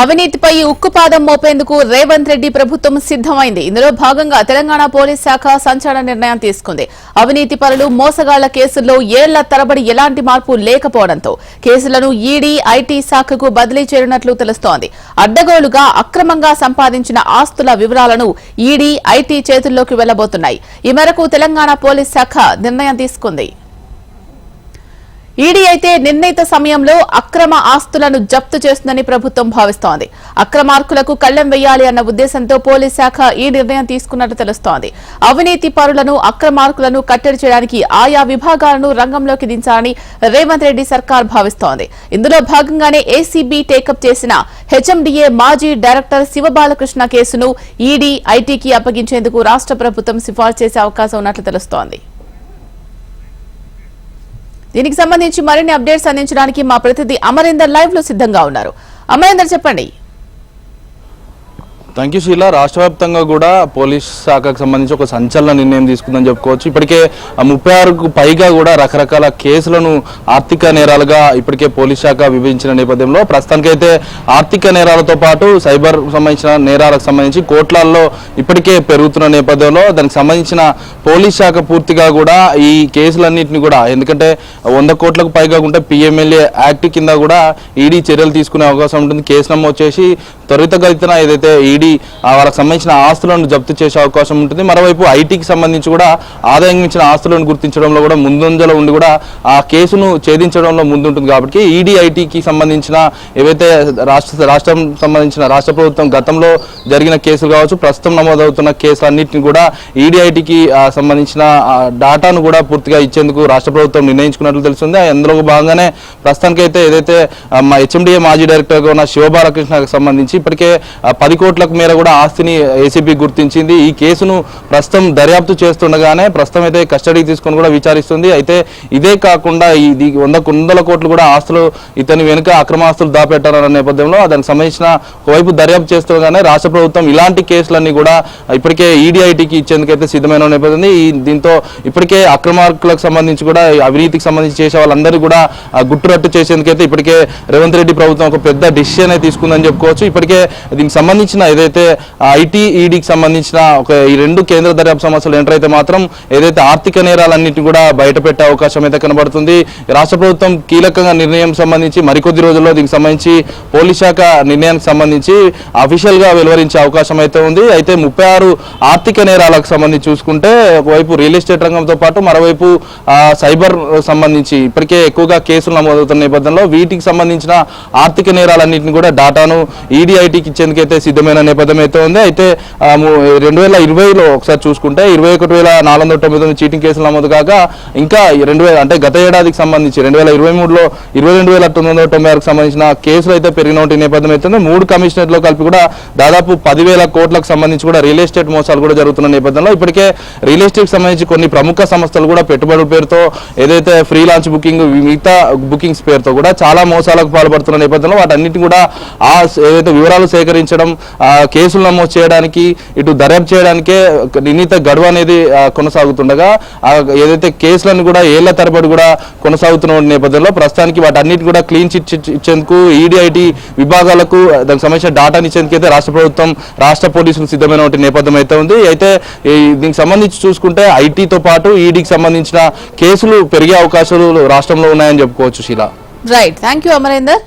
అవినీతిపై ఉక్కుపాదం మోపేందుకు రేవంత్ రెడ్డి ప్రభుత్వం సిద్దమైంది. ఇందులో భాగంగా తెలంగాణ పోలీస్ శాఖ సంచలన నిర్ణయం తీసుకుంది. అవినీతి పరులు మోసగాళ్ల కేసుల్లో ఏళ్ల తరబడి ఎలాంటి మార్పు లేకపోవడంతో కేసులను ఈడీ ఐటీ శాఖకు బదిలీ చేయనున్నట్లు తెలుస్తోంది. అడ్డగోలుగా అక్రమంగా సంపాదించిన ఆస్తుల వివరాలను ఈడీ ఐటీ చేతుల్లోకి వెళ్లబోతున్నాయి. ఈ మేరకు తెలంగాణ పోలీస్ శాఖ నిర్ణయం తీసుకుంది. ఈడీ అయితే నిర్ణీత సమయంలో అక్రమ ఆస్తులను జప్తు చేస్తుందని ప్రభుత్వం భావిస్తోంది. అక్రమార్కులకు కళ్లెం వేయాలి అన్న ఉద్దేశంతో పోలీస్ శాఖ ఈ నిర్ణయం తీసుకున్నట్టు తెలుస్తోంది. అవినీతి పరులను అక్రమార్కులను కట్టడి చేయడానికి ఆయా విభాగాలను రంగంలోకి దించాలని రేవంత్ రెడ్డి సర్కార్ భావిస్తోంది. ఇందులో భాగంగానే ఏసీబీ టేకప్ చేసిన హెచ్ఎండీఏ మాజీ డైరెక్టర్ శివబాలకృష్ణ కేసును ఈడీ ఐటీకి అప్పగించేందుకు రాష్ట్ర ప్రభుత్వం సిఫార్సు చేసే అవకాశం ఉన్నట్లు తెలుస్తోంది. దీనికి సంబంధించి మరిన్ని అప్డేట్స్ అందించడానికి మా ప్రతినిధి అమరేందర్ లైవ్ లో సిద్ధంగా ఉన్నారు. అమరేందర్, చెప్పండి. Thank you Sheela. రాష్ట్ర వ్యాప్తంగా కూడా పోలీస్ శాఖకు సంబంధించి ఒక సంచలన నిర్ణయం తీసుకుందని చెప్పుకోవచ్చు. ఇప్పటికే 36కు పైగా కూడా రకరకాల కేసులను ఆర్థిక నేరాలుగా ఇప్పటికే పోలీస్ శాఖ విభజించిన నేపథ్యంలో ప్రస్తుతానికైతే ఆర్థిక నేరాలతో పాటు సైబర్ సంబంధించిన నేరాలకు సంబంధించి కోట్లలో ఇప్పటికే పెరుగుతున్న నేపథ్యంలో దానికి సంబంధించిన పోలీస్ శాఖ పూర్తిగా కూడా ఈ కేసులన్నింటినీ కూడా, ఎందుకంటే 100 కోట్లకు పైగా ఉంటే పిఎంఎల్ఏ యాక్ట్ కింద కూడా ఈడీ చర్యలు తీసుకునే అవకాశం ఉంటుంది. కేసు నమోదు చేసి త్వరితగతిన ఏదైతే ఈడీ వాళ్ళకి సంబంధించిన ఆస్తులను జప్తు చేసే అవకాశం ఉంటుంది. మరోవైపు ఐటీకి సంబంధించి కూడా ఆదాయం మించిన ఆస్తులను గుర్తించడంలో కూడా ముందంజలో ఉండి కూడా ఆ కేసును ఛేదించడంలో ముందుంటుంది. కాబట్టి ఈడీ ఐటీకి సంబంధించిన ఏవైతే రాష్ట్రం సంబంధించిన రాష్ట్ర ప్రభుత్వం గతంలో జరిగిన కేసులు కావచ్చు, ప్రస్తుతం నమోదవుతున్న కేసులన్నింటినీ కూడా ఈడీ ఐటీకి సంబంధించిన డాటాను కూడా పూర్తిగా ఇచ్చేందుకు రాష్ట్ర ప్రభుత్వం నిర్ణయించుకున్నట్లు తెలుస్తుంది. అందులో భాగంగానే ప్రస్తుతానికైతే ఏదైతే హెచ్ఎండీఏ మాజీ డైరెక్టర్గా ఉన్న శివబాలకృష్ణకు సంబంధించి ఇప్పటికే 10 కోట్ల మేర కూడా ఆస్తిని ఏసీబీ గుర్తించింది. ఈ కేసును ప్రస్తుతం దర్యాప్తు చేస్తుండగానే ప్రస్తుతం అయితే కస్టడీకి తీసుకొని కూడా విచారిస్తుంది. అయితే ఇదే కాకుండా ఇది 100 కోట్లు కూడా ఆస్తులు ఇతని వెనుక అక్రమాస్తులు దాపెట్టారన్న నేపథ్యంలో దానికి సంబంధించిన ఒకవైపు దర్యాప్తు చేస్తుండగానే రాష్ట్ర ప్రభుత్వం ఇలాంటి కేసులన్నీ కూడా ఇప్పటికే ఈడీఐటీకి ఇచ్చేందుకైతే సిద్ధమైన నేపథ్యం. దీంతో ఇప్పటికే అక్రమార్కులకు సంబంధించి కూడా అవినీతికి సంబంధించి చేసే వాళ్ళందరూ కూడా గుట్టురట్టు చేసేందుకైతే ఇప్పటికే రేవంత్ రెడ్డి ప్రభుత్వం ఒక పెద్ద డిసిషన్ అయితే తీసుకుందని చెప్పుకోవచ్చు. ఇప్పటికే దీనికి సంబంధించిన ఏదైతే ఐటీ ఈడీకి సంబంధించిన ఈ 2 కేంద్ర దర్యాప్తు సంస్థలు ఎంటర్ అయితే మాత్రం ఏదైతే ఆర్థిక నేరాలన్నింటినీ కూడా బయటపెట్టే అవకాశం అయితే కనబడుతుంది. రాష్ట్ర ప్రభుత్వం కీలకంగా నిర్ణయం సంబంధించి మరికొద్ది రోజుల్లో దీనికి సంబంధించి పోలీస్ శాఖ నిర్ణయానికి సంబంధించి అఫీషియల్ గా వెలువరించే అవకాశం అయితే ఉంది. అయితే 36 ఆర్థిక నేరాలకు సంబంధించి చూసుకుంటే ఒకవైపు రియల్ ఎస్టేట్ రంగంతో పాటు మరోవైపు సైబర్ సంబంధించి ఇప్పటికే ఎక్కువగా కేసులు నమోదవుతున్న నేపథ్యంలో వీటికి సంబంధించిన ఆర్థిక నేరాలన్నింటినీ కూడా డాటాను ఈడీ ఐటీకి ఇచ్చేందుకైతే సిద్ధమైన నేపథ్యం అయితే ఉంది. అయితే 2020లో ఒకసారి చూసుకుంటే 21,499 చీటింగ్ కేసులు నమోదు కాగా ఇంకా 2000 అంటే గత ఏడాదికి సంబంధించి 2023లో 22,996కు సంబంధించిన కేసులు అయితే పెరిగిన నేపథ్యం అయితే 3 కమిషనర్లో కలిపి కూడా దాదాపు 10,000 కోట్లకు సంబంధించి కూడా రియల్ ఎస్టేట్ మోసాలు కూడా జరుగుతున్న నేపథ్యంలో ఇప్పటికే రియల్ ఎస్టేట్ సంబంధించి కొన్ని ప్రముఖ సంస్థలు కూడా పెట్టుబడుల పేరుతో ఏదైతే ఫ్రీలాన్స్ బుకింగ్ మిగతా బుకింగ్స్ పేరుతో కూడా చాలా మోసాలకు పాల్పడుతున్న నేపథ్యంలో వాటన్నిటిని కూడా ఏదైతే వివరాలు సేకరించడం, కేసులు నమోదు చేయడానికి, ఇటు దర్యాప్తు చేయడానికే నిర్ణీత గడువు అనేది కొనసాగుతుండగా ఏదైతే కేసులను కూడా ఏళ్ల తరబడి కూడా కొనసాగుతున్న నేపథ్యంలో ప్రస్తుతానికి వాటన్నిటి కూడా క్లీన్ చిట్ ఇచ్చేందుకు ఈడీఐటీ విభాగాలకు దానికి సంబంధించిన డాటాని ఇచ్చేందుకు అయితే రాష్ట్ర ప్రభుత్వం రాష్ట్ర పోలీసులు సిద్ధమైన నేపథ్యం అయితే ఉంది. అయితే దీనికి సంబంధించి చూసుకుంటే ఐటీతో పాటు ఈడీకి సంబంధించిన కేసులు పెరిగే అవకాశాలు రాష్ట్రంలో ఉన్నాయని చెప్పుకోవచ్చు. Sheela. Right, thank you Amarender.